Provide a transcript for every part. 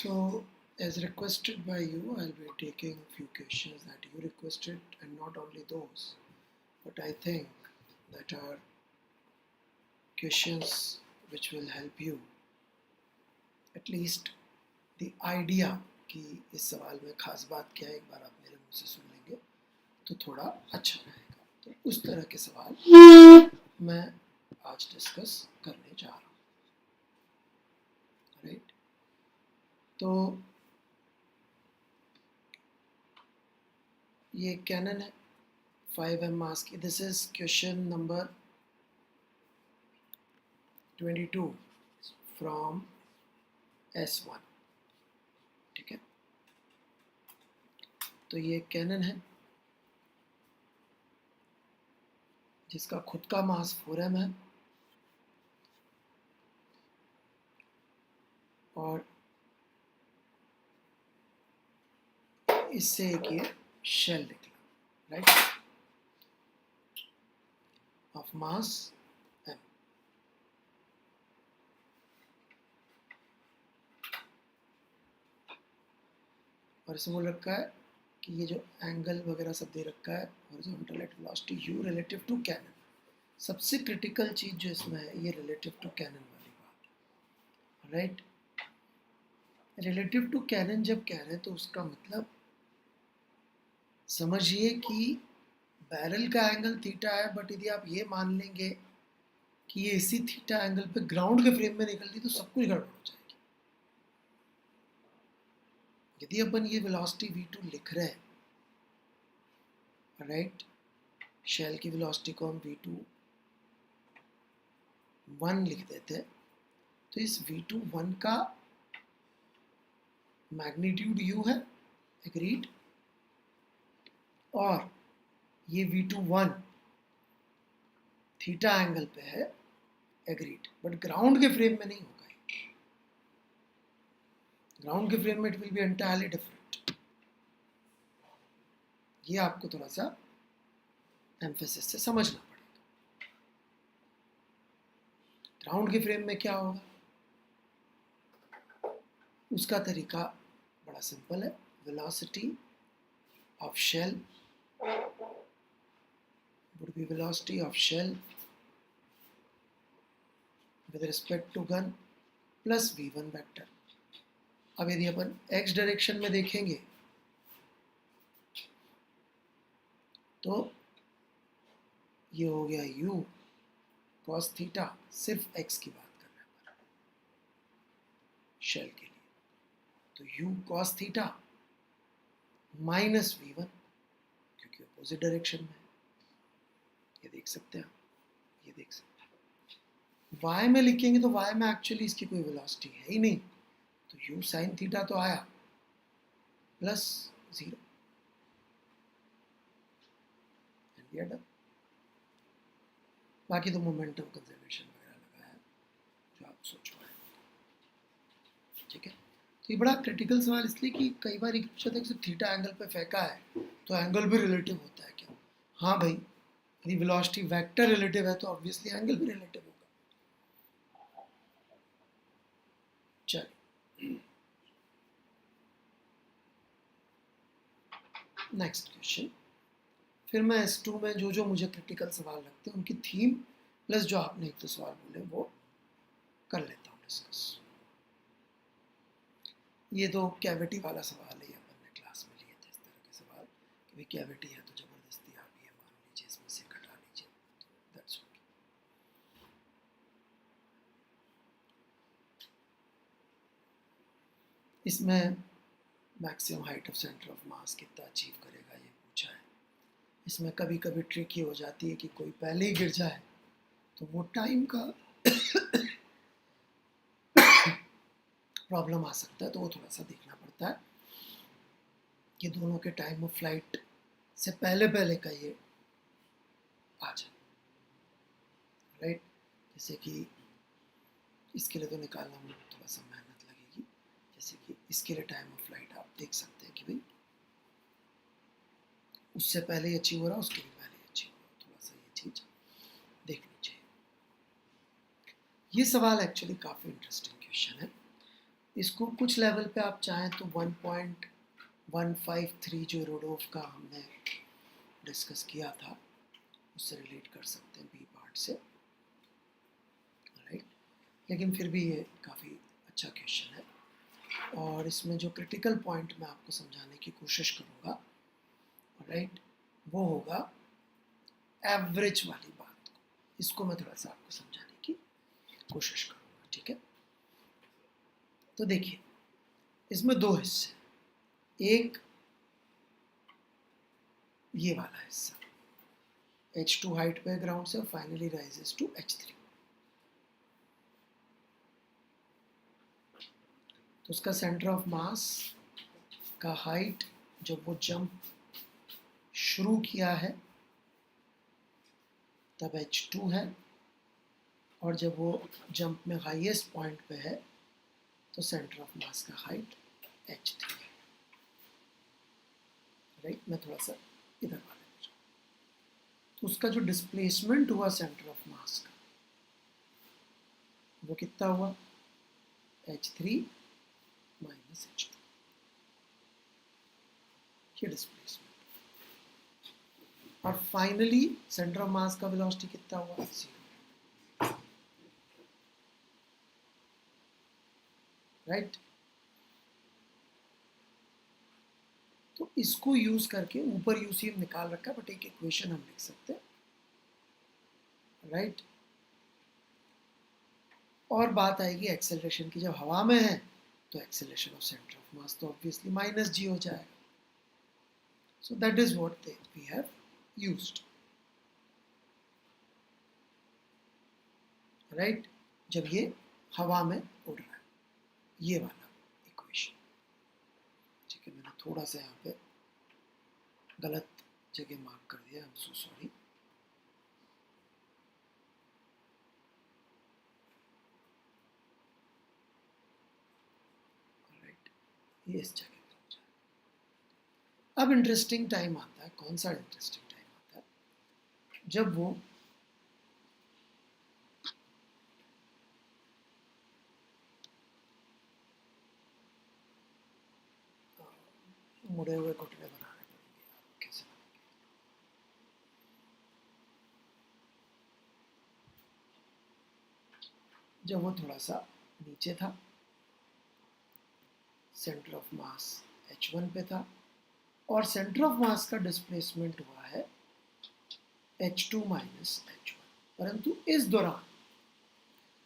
So, as requested by you, I'll be taking few questions that you requested, and not only those, but I think that are questions which will help you at least the idea कि इस सवाल में खास बात क्या है, एक बार आप मेरे मुंह से सुन लेंगे तो थोड़ा अच्छा रहेगा। तो उस तरह के सवाल मैं आज डिस्कस करने जा रहा हूँ। राइट, तो ये कैनन है 5M मास की। This is question number 22 from S1। ठीक है, तो ये कैनन है जिसका खुद का मास 4M है और इससे एक ये शेल निकला, राइट, ऑफ मास M। और इसमें बोल रखा है कि ये जो एंगल वगैरह सब दे रखा है horizontal at velocity u relative to cannon. सबसे क्रिटिकल चीज जो इसमें है ये रिलेटिव टू कैनन वाली बात, राइट। रिलेटिव टू कैनन जब कह रहे हैं तो उसका मतलब समझिए कि बैरल का एंगल थीटा है, बट यदि आप ये मान लेंगे कि ये इसी थीटा एंगल पे ग्राउंड के फ्रेम में निकलती तो सब कुछ गड़बड़ हो जाएगी। यदि अपन ये वेलोसिटी v2 लिख रहे हैं, राइट, शेल की वेलोसिटी को हम v2 1 लिख देते हैं, तो इस v2 1 का मैग्नीट्यूड u है, एग्रीड, और ये v2 1 थीटा एंगल पे है, एग्रीड, बट ग्राउंड के फ्रेम में नहीं होगा। ग्राउंड के फ्रेम में it will be entirely different. ये आपको थोड़ा सा एम्फेसिस से समझना पड़ेगा। ग्राउंड के फ्रेम में क्या होगा, उसका तरीका बड़ा सिंपल है। Velocity of shell would be velocity of shell with respect to gun plus v1 vector। अब यदि अपन x डायरेक्शन में देखेंगे तो ये हो गया u cos थीटा, सिर्फ x की बात कर रहे हैं शेल के लिए, तो u cos theta minus v1, क्योंकि अपोजिट डायरेक्शन में है। ये देख सकते हैं, ये देख सकते हैं। y में लिखेंगे तो y में एक्चुअली इसकी कोई वेलोसिटी है ही नहीं, तो u sin थीटा तो आया plus 0 and we are done. बाकी तो मोमेंटम कंजर्वेशन वगैरह लगा है जो आप सोच पाए। ठीक है, तो ये बड़ा क्रिटिकल सवाल इसलिए कि कई बार एक पूछा था कि थीटा एंगल पे फेंका है तो एंगल भी रिलेटिव होता है क्या? हाँ भाई, यदि वेलोसिटी वेक्टर रिलेटिव है तो ऑब्वियसली एंगल भी रिलेटिव होगा। चलिए नेक्स्ट क्वेश्चन। फिर मैं S2 में जो जो मुझे क्रिटिकल सवाल लगते हैं उनकी थीम प्लस जो आपने एक दो सवाल बोले वो कर लेता हूँ डिस्कस। ये तो कैविटी वाला सवाल है, अपन ने क्लास में लिए थे इस तरह के सवाल कि भाई कैविटी है तो जबरदस्ती आप ये मान लीजिए इसमें से घटा लीजिए, दैट्स ओके। इसमें maximum height of centre of मास कितना अचीव करेगा ये पूछा है। इसमें कभी कभी ट्रिकी हो जाती है कि कोई पहले ही गिर जाए तो वो टाइम का प्रॉब्लम आ सकता है, तो वो थोड़ा सा देखना पड़ता है कि दोनों के टाइम ऑफ फ्लाइट से पहले पहले का ये आ जाए, राइट। जैसे कि इसके लिए तो निकालना में थोड़ा सा मेहनत लगेगी। जैसे कि इसके लिए टाइम ऑफ फ्लाइट आप देख सकते हैं कि भाई उससे पहले ही अचीव हो रहा, उसके भी पहले ही अचीव हो रहा, थोड़ा सा ये चीज़ देखनी चाहिए। ये सवाल एक्चुअली काफ़ी इंटरेस्टिंग क्वेश्चन है। इसको कुछ लेवल पे आप चाहें तो 1.153 जो रोडोफ का हमने डिस्कस किया था उससे रिलेट कर सकते हैं बी पार्ट से, राइट। लेकिन फिर भी ये काफ़ी अच्छा क्वेश्चन है, और इसमें जो क्रिटिकल पॉइंट मैं आपको समझाने की कोशिश करूँगा, राइट, वो होगा एवरेज वाली बात को। इसको मैं थोड़ा सा आपको समझाने की कोशिश करूँगा, ठीक है। तो देखिए, इसमें दो हिस्से, एक ये वाला हिस्सा H2 हाइट पे ग्राउंड से, और फाइनली राइजेस टू H3। तो उसका सेंटर ऑफ मास का हाइट जब वो जंप शुरू किया है तब H2 है, और जब वो जंप में हाईएस्ट पॉइंट पे है तो सेंटर ऑफ मास का हाइट H3 है, राइट। मैं थोड़ा सा इधर वाले में जाऊँ, तो उसका जो डिस्प्लेसमेंट हुआ सेंटर ऑफ मास का वो कितना हुआ, H3 माइनस H2, ये डिस्प्लेसमेंट। और फाइनली सेंटर ऑफ मास का वेलोसिटी कितना हुआ, 0, राइट। तो इसको यूज करके ऊपर यूसीएम निकाल रखा है, बट एक इक्वेशन हम लिख सकते हैं, राइट। और बात आएगी एक्सेलरेशन की, जब हवा में है तो acceleration of centre of mass तो ऑब्वियसली माइनस जी हो जाएगा। So that is what we have used, right, जब ये हवा में उड़ रहा है, ये वाला इक्वेशन, ठीक है। मैंने थोड़ा सा यहाँ पे गलत जगह मार्क कर दिया, I am so sorry. Right, ये इस जगह पे हो जाए। अब इंटरेस्टिंग टाइम आता है, कौन सा इंटरेस्टिंग टाइम आता है, जब वो मुड़े हुए घुटने बनाने पड़ेंगे, आप कैसे बनाएंगे। जब वो थोड़ा सा नीचे था, सेंटर ऑफ मास H1 पे था, और सेंटर ऑफ मास का डिस्प्लेसमेंट हुआ है H2 माइनस H1, परंतु इस दौरान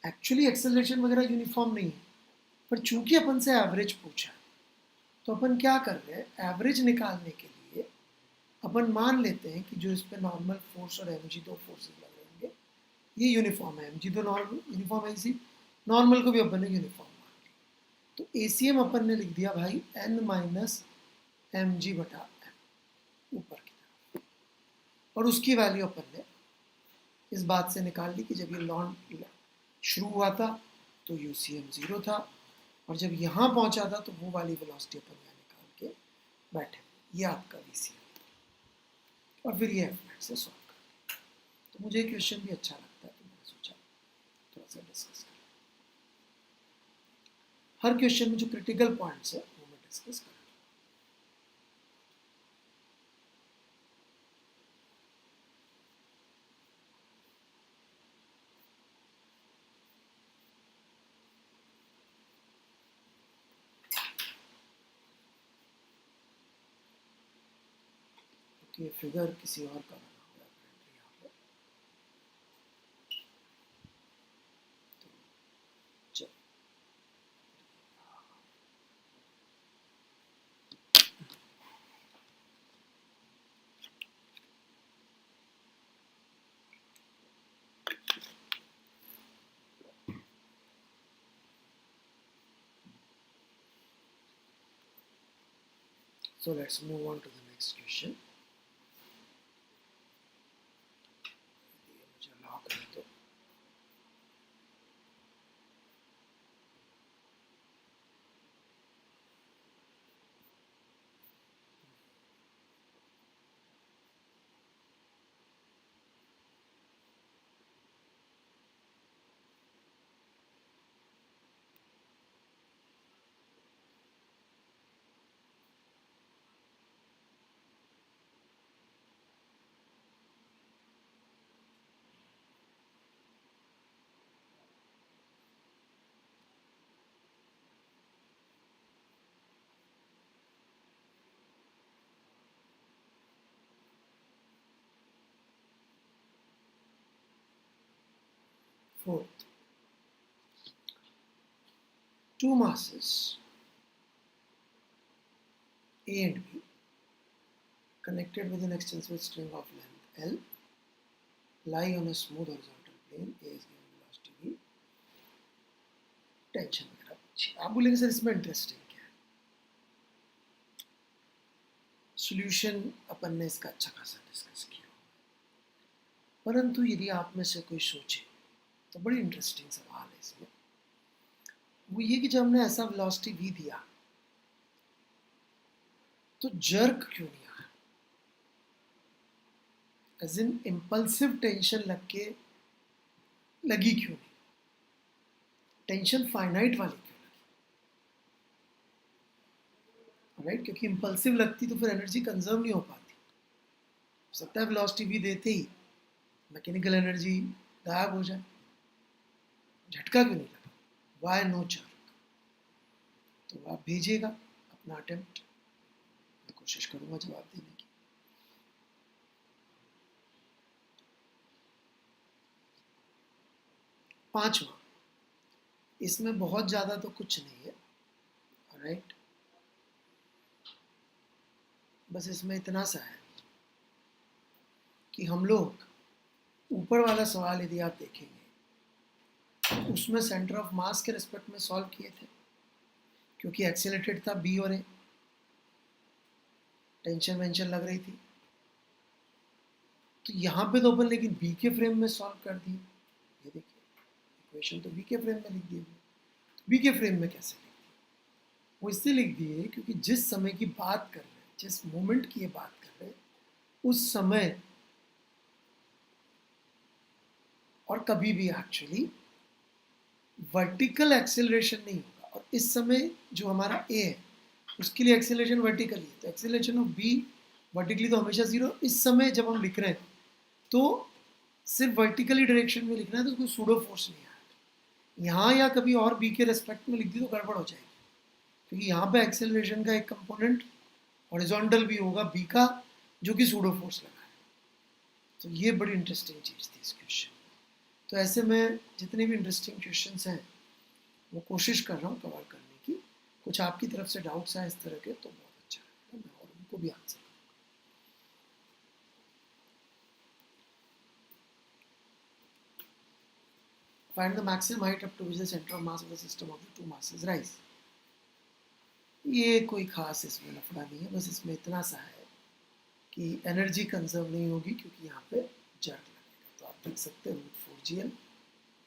एक्चुअली एक्सेलरेशन वगैरह यूनिफॉर्म नहीं है, पर चूंकि अपन से एवरेज पूछा है तो अपन क्या कर रहे हैं, एवरेज निकालने के लिए अपन मान लेते हैं कि जो इस पे नॉर्मल फोर्स और mg दो फोर्सेस लग रहे होंगे, ये यूनिफॉर्म है, mg तो नॉर्मल यूनिफॉर्म है, इसी नॉर्मल को भी अपन ने यूनिफॉर्म मान लिया। तो ACM अपन ने लिख दिया भाई n माइनस mg बटा m ऊपर की तरफ, और उसकी वैल्यू अपन ने इस बात से निकाल ली कि जब ये लॉन्च शुरू हुआ था तो UCM 0 था, और जब यहाँ पहुँचा था तो वो वाली वेलोसिटी अपन यहाँ निकाल के बैठे, ये आपका VCM, और फिर ये एफ से सॉल्व कर। तो मुझे क्वेश्चन भी अच्छा लगता है, तो मैंने सोचा थोड़ा सा डिस्कस करें। हर क्वेश्चन में जो क्रिटिकल पॉइंट्स है वो मैं डिस्कस करूँ। ये फिगर किसी और का बना हुआ है यहाँ पे, तो चल so let's move on to the next question. मुझे लॉक कर दो। Fourth, two masses A and B connected with an extensive string of length L lie on a smooth horizontal plane. A is given velocity V, tension वगैरह पूछिए. आप बोलेंगे sir इसमें interesting क्या है? सॉल्यूशन अपन ने इसका अच्छा खासा डिस्कस किया, परंतु यदि आप में से कोई सोचे तो बड़ी इंटरेस्टिंग सवाल है इसमें. वो ये कि जब हमने ऐसा वेलोसिटी V दिया तो जर्क क्यों नहीं आया? एज इन इम्पल्सिव टेंशन लगी क्यों नहीं? टेंशन फाइनाइट वाली क्यों लगी? राइट, क्योंकि इम्पल्सिव लगती तो फिर एनर्जी कंजर्व नहीं हो पाती. हो सकता है वेलोसिटी V देते ही मैकेनिकल एनर्जी गायब हो जाए. झटका क्यों नहीं लगा? Why no jerk? तो आप भेजिएगा अपना अटेम्प्ट, मैं कोशिश करूंगा जवाब देने की. पांचवा, इसमें बहुत ज़्यादा तो कुछ नहीं है. राइट, बस इसमें इतना सा है कि हम लोग ऊपर वाला सवाल यदि आप देखेंगे उसमें सेंटर ऑफ मास के रिस्पेक्ट में सॉल्व किए थे, क्योंकि एक्सेलरेटेड था बी और ए, टेंशन वेंशन लग रही थी. तो यहाँ पे तो अपन लेकिन बी के फ्रेम में सॉल्व कर दिए. ये देखिए इक्वेशन तो बी के फ्रेम में लिख दिए. बी के फ्रेम में कैसे लिख दिए? वो इससे लिख दिए क्योंकि जिस समय की बात कर रहे हैं, जिस मोमेंट की ये बात कर रहे हैं, उस समय और कभी भी एक्चुअली वर्टिकल एक्सेलरेशन नहीं होगा. और इस समय जो हमारा ए है उसके लिए एक्सेलरेशन वर्टिकली है, तो एक्सेलरेशन ऑफ बी वर्टिकली तो हमेशा जीरो. इस समय जब हम लिख रहे हैं तो सिर्फ वर्टिकली डायरेक्शन में लिखना है, तो कोई सूडो फोर्स नहीं आएगा. यहाँ या कभी और बी के रेस्पेक्ट में लिख दी तो गड़बड़ हो जाएगी, क्योंकि यहाँ पे एक्सेलरेशन का एक कंपोनेंट हॉरिजॉन्टल भी होगा बी का, जो कि सूडो फोर्स लगा है. तो ये बड़ी इंटरेस्टिंग चीज़ थी इस क्वेश्चन. तो ऐसे में जितने भी इंटरेस्टिंग क्वेश्चंस हैं वो कोशिश कर रहा हूँ कवर करने की. कुछ आपकी तरफ से डाउट्स हैं इस तरह के तो बहुत अच्छा है, मैं और उनको भी answer. Find the maximum height up to which the center of mass of the system of the two masses rise. ये कोई खास इसमें लफड़ा नहीं है, बस इसमें इतना सा है कि एनर्जी कंजर्व नहीं होगी क्योंकि यहाँ पे जर्क लगेगा. तो आप देख सकते हैं √4GL.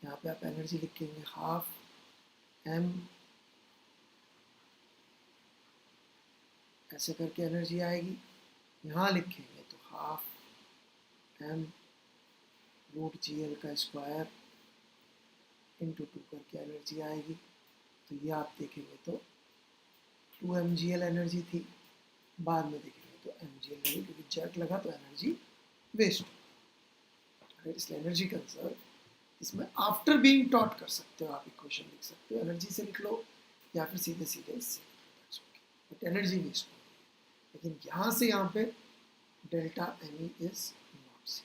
यहाँ पे आप एनर्जी लिखेंगे हाफ m, ऐसे करके एनर्जी आएगी. यहाँ लिखेंगे तो हाफ m √GL का स्क्वायर इंटू 2 करके एनर्जी आएगी. तो ये आप देखेंगे तो 2mgl एनर्जी थी, बाद में देखेंगे तो mgl लगी क्योंकि जर्क लगा तो एनर्जी वेस्ट हो. इसलिए एनर्जी कंजर्व इसमें आफ्टर बीइंग टॉट कर सकते हो आप, इक्वेशन लिख सकते हो, एनर्जी से लिख लो या फिर सीधे सीधे इससे, बट एनर्जी वेस्ट हो. लेकिन यहाँ से यहाँ पे डेल्टा me इज नॉट सी,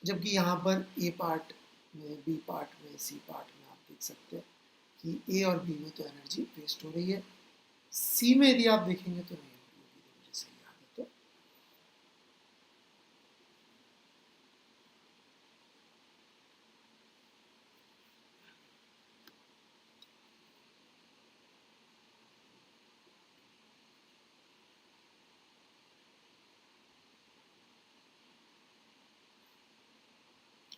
जबकि यहाँ पर ए पार्ट में, बी पार्ट में, सी पार्ट में आप देख सकते हैं कि ए और बी में तो एनर्जी वेस्ट हो रही है. सी में यदि आप देखेंगे तो नहीं हो रही होगी, मुझे सही याद है तो.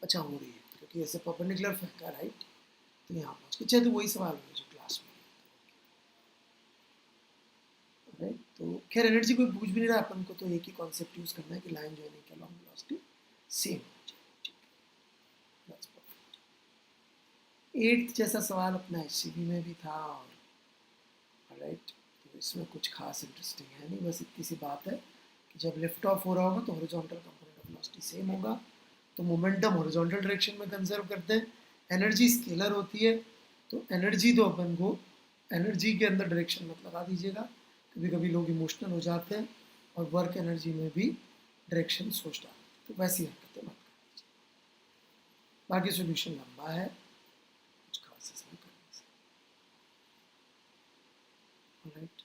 अच्छा हो रही है क्योंकि ऐसे परपेंडिकुलर फेंका, राइट. तो यहाँ पहुँच के चाहे तो वही सवाल होगा जो क्लास में. राइट, तो खैर एनर्जी कोई पूछ भी नहीं रहा अपन को, तो एक ही कॉन्सेप्ट यूज करना है कि लाइन जॉइनिंग के अलॉन्ग वेलोसिटी सेम हो जाए. That's perfect. 8th जैसा सवाल अपना HCB में भी था. और राइट, तो इसमें कुछ खास इंटरेस्टिंग है नहीं, बस इतनी सी बात है कि जब लिफ्ट ऑफ हो रहा होगा तो horizontal component of velocity same होगा, तो मोमेंटम हॉरिजॉन्टल डायरेक्शन में कंजर्व करते हैं. एनर्जी स्केलर होती है, तो एनर्जी तो अपन को एनर्जी के अंदर डायरेक्शन मत लगा दीजिएगा. कभी कभी लोग इमोशनल हो जाते हैं और वर्क एनर्जी में भी डायरेक्शन सोच डालते हैं, तो वैसी हरकतें मत करिए. बाकी सॉल्यूशन लंबा है, कुछ खास इसमें करने से। Alright,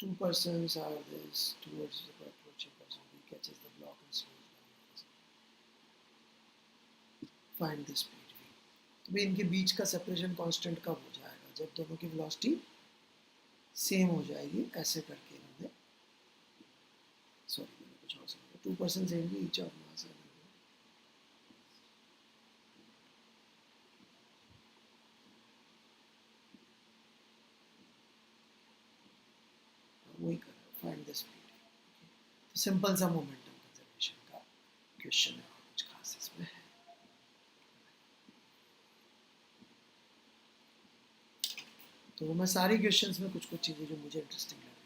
two persons are this towards the approaching person. He catches the block and slows down. Find the speed v. तो इनके बीच का सेपरेशन कांस्टेंट कब हो जाएगा? जब दोनों की वेलोसिटी सेम हो जाएगी। ऐसे करके इन्होंने, सॉरी मैंने कुछ और समझा, 2 पर्सन सेम ईच और मास वही कर रहा है, फाइंड द स्पीड। तो सिंपल सा मोमेंटम कंजर्वेशन का क्वेश्चन है, कुछ खास इसमें है। तो मैं सारी क्वेश्चंस में कुछ कुछ चीज़ें जो मुझे इंटरेस्टिंग लगी